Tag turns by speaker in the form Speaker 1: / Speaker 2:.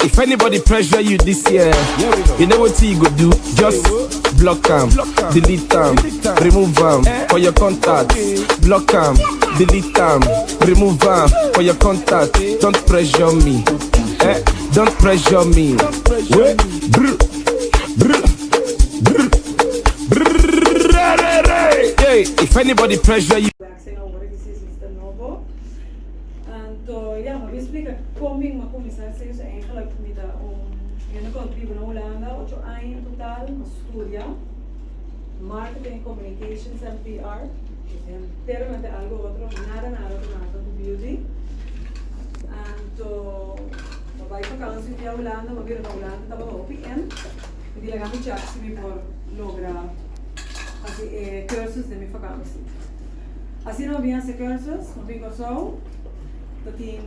Speaker 1: if anybody pressure you this year, you know what you go do? Just block them, delete them, remove them for your contact. Block them, delete them, remove them for your contact. Don't pressure me, don't pressure me. Brr, brr, brr, brr. Hey, if anybody pressure you.
Speaker 2: Ja, maar we explica como uma começar se isso é aquela comida eu não vivo na Holanda, 8 anos em total, estudia marketing, communications and PR, enteramente algo outro, nada do beauty. Então, vai para casa se via Holanda, mas vir na Holanda estava no OPN, e de lá me chama se por lograr assim cursos de minha vacancy. Assim não havia cursos, não vi só. Tem